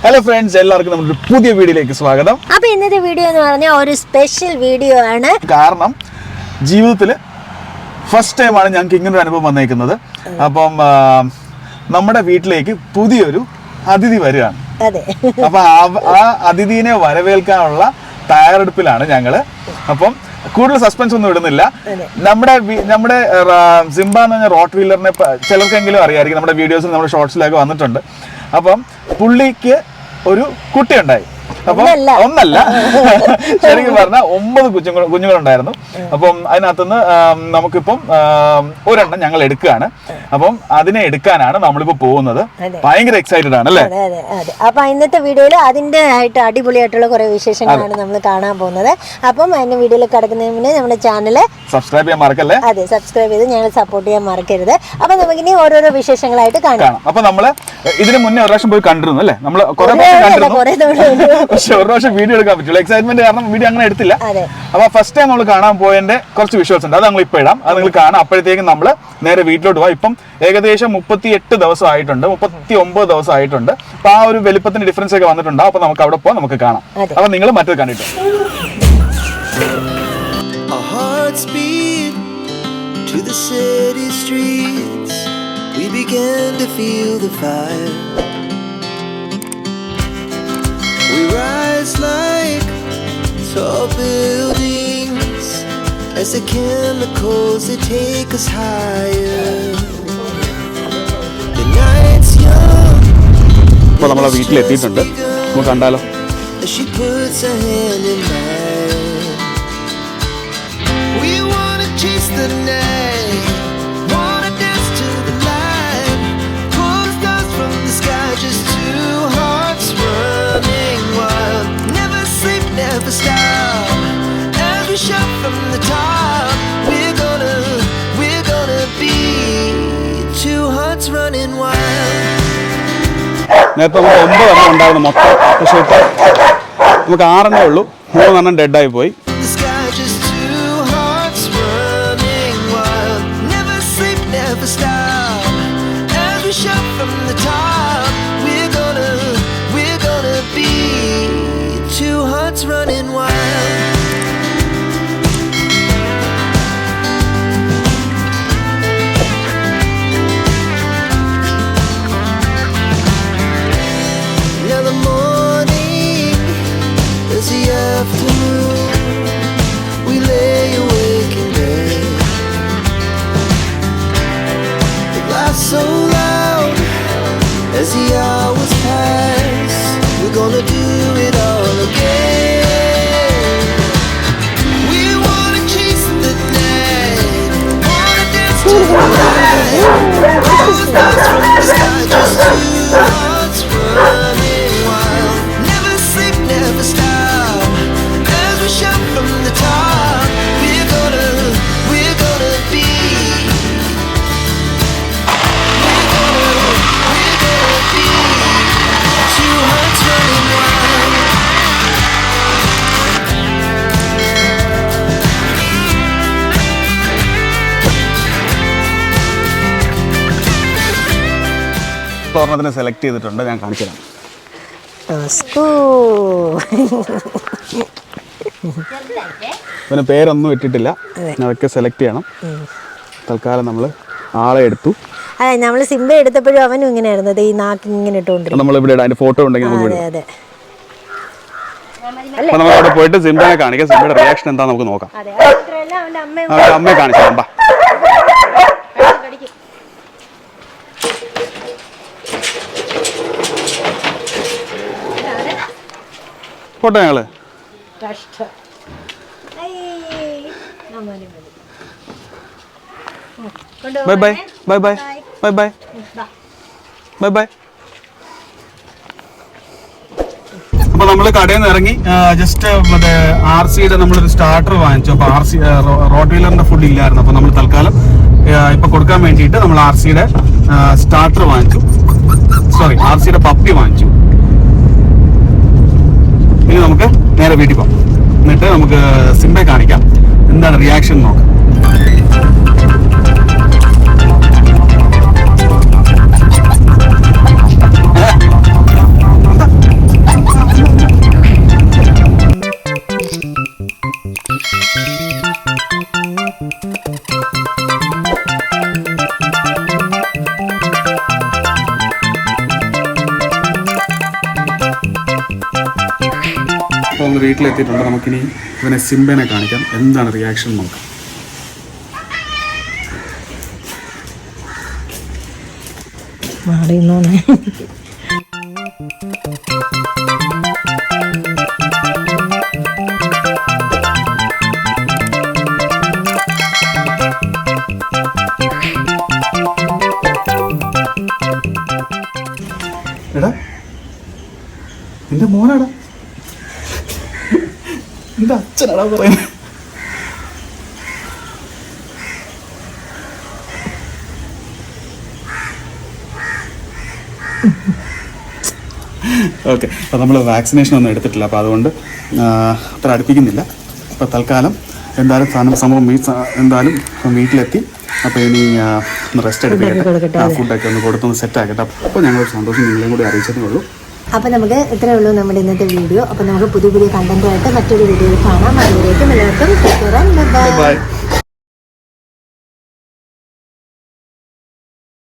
Hello friends, എല്ലാവർക്കും നമ്മുടെ പുതിയ വീഡിയോയിലേക്ക് സ്വാഗതം. അപ്പോൾ ഇന്നത്തെ വീഡിയോ എന്ന് പറഞ്ഞാൽ ഒരു സ്പെഷ്യൽ വീഡിയോ ആണ്. കാരണം ജീവിതത്തിൽ ഫസ്റ്റ് ടൈമാണ് ഞങ്ങൾക്ക് ഇങ്ങനൊരു അനുഭവം വന്നേക്കുന്നത്. അപ്പം നമ്മുടെ വീട്ടിലേക്ക് പുതിയൊരു അതിഥി വരികയാണ്. അപ്പൊ ആ അതിഥീനെ വരവേൽക്കാനുള്ള തയ്യാറെടുപ്പിലാണ് ഞങ്ങള്. അപ്പം കൂടുതൽ സസ്പെൻസ് ഒന്നും ഇടുന്നില്ല. നമ്മുടെ സിംബ എന്ന് പറഞ്ഞ റോട്ട് വീലറിനെ ചിലർക്കെങ്കിലും അറിയായിരിക്കും, നമ്മുടെ വീഡിയോസിൽ നമ്മുടെ ഷോർട്സിലൊക്കെ വന്നിട്ടുണ്ട്. അപ്പം പുള്ളിക്ക് ഒരു കുട്ടി ഉണ്ടായി. അപ്പം ഒന്നല്ല, ശരിക്കും പറഞ്ഞാൽ 9 കുഞ്ഞുങ്ങളുണ്ടായിരുന്നു. അപ്പം അതിനകത്തുനിന്ന് നമുക്കിപ്പം ഒരെണ്ണം ഞങ്ങൾ എടുക്കുകയാണ്. അപ്പം അതിനെ എടുക്കാനാണ് നമ്മളിപ്പോ പോകുന്നത്. ഭയങ്കര എക്സൈറ്റഡ് ആണ് അല്ലേ? അപ്പൊ ഇന്നത്തെ വീഡിയോയിൽ അതിന്റെ ആയിട്ട് അടിപൊളിയായിട്ടുള്ള കുറെ വിശേഷങ്ങളാണ് നമ്മൾ കാണാൻ പോകുന്നത്. അപ്പം അതിന്റെ വീഡിയോയിൽ കിടക്കുന്നതിന് മുന്നേ നമ്മുടെ ചാനൽ സബ്സ്ക്രൈബ് ചെയ്യാൻ മറക്കല്ലേ? അതെ, സബ്സ്ക്രൈബ് ചെയ്ത് ഞങ്ങൾ സപ്പോർട്ട് ചെയ്യാൻ മറക്കരുത്. അപ്പൊ നമുക്കിനി ഓരോരോ വിശേഷങ്ങളായിട്ട് കാണാം. അപ്പൊ നമ്മള് ഇതിന് മുന്നേ ഒരു പ്രാവശ്യം പോയി കണ്ടിരുന്നു അല്ലേ? നമ്മള് കുറെ പക്ഷെ ഒരു പ്രാവശ്യം വീഡിയോ എടുക്കാൻ പറ്റില്ല, എക്സൈറ്റ്മെന്റ് കാരണം വീഡിയോ അങ്ങനെ എടുത്തില്ല. അപ്പൊ ഫസ്റ്റ് ടൈം നമ്മൾ കാണാൻ പോയതിന്റെ കുറച്ച് വിഷ്വൽസ് ഉണ്ട്, അത് നമ്മൾ ഇപ്പൊ ഇടാം. അത് നിങ്ങൾ കാണാം. അപ്പോഴത്തേക്കും നമ്മൾ നേരെ വീട്ടിലോട്ട് പോവാം. ഇപ്പം ഏകദേശം 38 ദിവസം ആയിട്ടുണ്ട്, 39 ദിവസം ആയിട്ടുണ്ട്. അപ്പൊ ആ ഒരു വലിപ്പത്തിന്റെ ഡിഫറൻസ് ഒക്കെ വന്നിട്ടുണ്ടാവും. അപ്പൊ നമുക്ക് അവിടെ പോവാം, നമുക്ക് കാണാം. അപ്പൊ നിങ്ങൾ മറ്റേത് കണ്ടിട്ട് We rise like tall buildings as the chemicals they take us higher. The night's young. ഇപ്പോൾ നമ്മളെ വീട്ടിലെത്തിയിട്ടുണ്ട്, നമുക്ക് കണ്ടാലോ? She puts her hand in mine. We wanna chase the night, wanna dance to the light, pull the stars from the sky, just two hearts running wild. Never sleep, never stop. As we shout from the top, we're gonna be two hearts running wild. നേരത്തെ നമുക്ക് 9 എണ്ണം ഉണ്ടായിരുന്നു മൊത്തം. പക്ഷെ ഇപ്പൊ നമുക്ക് 6 എണ്ണേ ഉള്ളൂ. 3 എണ്ണം ഡെഡായി പോയി. The sky, just two hearts running wild. Never sleep, never stop. As we shout from the top, we're gonna be two hearts running wild. Now the morning is the afternoon. We lay awake in bed. The laughs so loud as the hours pass. We're gonna do it all again. We wanna chase the night, wanna dance to the light. Pull the stars from the sky, just two hearts running wild. Never sleep, never stop. As we shout from the top, we're gonna be. We're gonna be two hearts running wild. ഒരെണ്ണത്തിന് select ചെയ്തിട്ടുണ്ട്, ഞാൻ കാണിച്ചു തരാം. പിന്നെ പേരൊന്നും ഇട്ടിട്ടില്ല, അതൊക്കെ select ചെയ്യണം. തൽക്കാലം നമ്മൾ ആളെ എടുത്തു. അതെ, നമ്മൾ സിംബ എടുത്തപ്പോഴും അവനും ഇങ്ങനെയായിരുന്നു, ഈ നാക്ക് ഇങ്ങനെ ഇട്ടുകൊണ്ടിരിക്കും. നമ്മളിവിടെ അതിന്റെ ഫോട്ടോ ഉണ്ടെങ്കിൽ അപ്പൊ നമ്മൾ അവിടെ പോയിട്ട് സിംബയെ കാണിക്കാം. സിംബയുടെ റിയാക്ഷൻ എന്താ നമുക്ക് നോക്കാം. അമ്മയെ കാണിച്ചാൽ പോട്ടെ ഞങ്ങള്. Bye bye bye bye bye bye bye bye. അപ്പൊ നമ്മള് കടയിൽ നിന്ന് ഇറങ്ങി ജസ്റ്റ് മറ്റേ RCയുടെ നമ്മളൊരു സ്റ്റാർട്ടർ വാങ്ങിച്ചു. അപ്പൊ RC റോട്ട് വീലറിന്റെ ഫുഡ് ഇല്ലായിരുന്നു. അപ്പൊ നമ്മൾ തൽക്കാലം ഇപ്പൊ കൊടുക്കാൻ വേണ്ടിയിട്ട് നമ്മൾ RCയുടെ സ്റ്റാർട്ടർ വാങ്ങിച്ചു. സോറി, RCയുടെ പപ്പി വാങ്ങിച്ചു. ഇനി നമുക്ക് നേരെ വീട്ടിൽ പോകാം. എന്നിട്ട് നമുക്ക് സിംബയെ കാണിക്കാം, എന്താണ് റിയാക്ഷൻ നോക്കാം. അപ്പോൾ നമ്മൾ വീട്ടിലെത്തിയിട്ടുണ്ട്. നമുക്കിനി ഇവനെ സിംബനെ കാണിക്കാം, എന്താണ് റിയാക്ഷൻ നോക്കാം. എടാ നിന്റെ മോനാടാ, നിന്റെ അച്ഛനാടാ പറയുന്നത്. ഓക്കെ, അപ്പോൾ നമ്മൾ വാക്സിനേഷൻ ഒന്നും എടുത്തിട്ടില്ല, അപ്പോൾ അതുകൊണ്ട് അത്ര അടുപ്പിക്കുന്നില്ല. അപ്പോൾ തൽക്കാലം എന്തായാലും സംഭവം എന്തായാലും വീട്ടിലെത്തി. അപ്പോൾ ഇനി റെസ്റ്റ് എടുപ്പിക്കട്ടെ, ഫുഡൊക്കെ ഒന്ന് കൊടുത്തൊന്ന് സെറ്റ് ആക്കട്ടെ. അപ്പോൾ ഞങ്ങളൊരു സന്തോഷം നിങ്ങളെയും കൂടി അറിയിച്ചതേ ഉള്ളൂ. അപ്പോൾ നമുക്ക് ഇത്രയേ ഉള്ളൂ നമ്മുടെ ഇന്നത്തെ വീഡിയോ. അപ്പോൾ നമുക്ക് പുതിയ പുതിയ കണ്ടന്റുമായിട്ട് മറ്റൊരു വീഡിയോയിൽ കാണാം. അതുവരേക്കും എല്ലാവർക്കും ബൈ.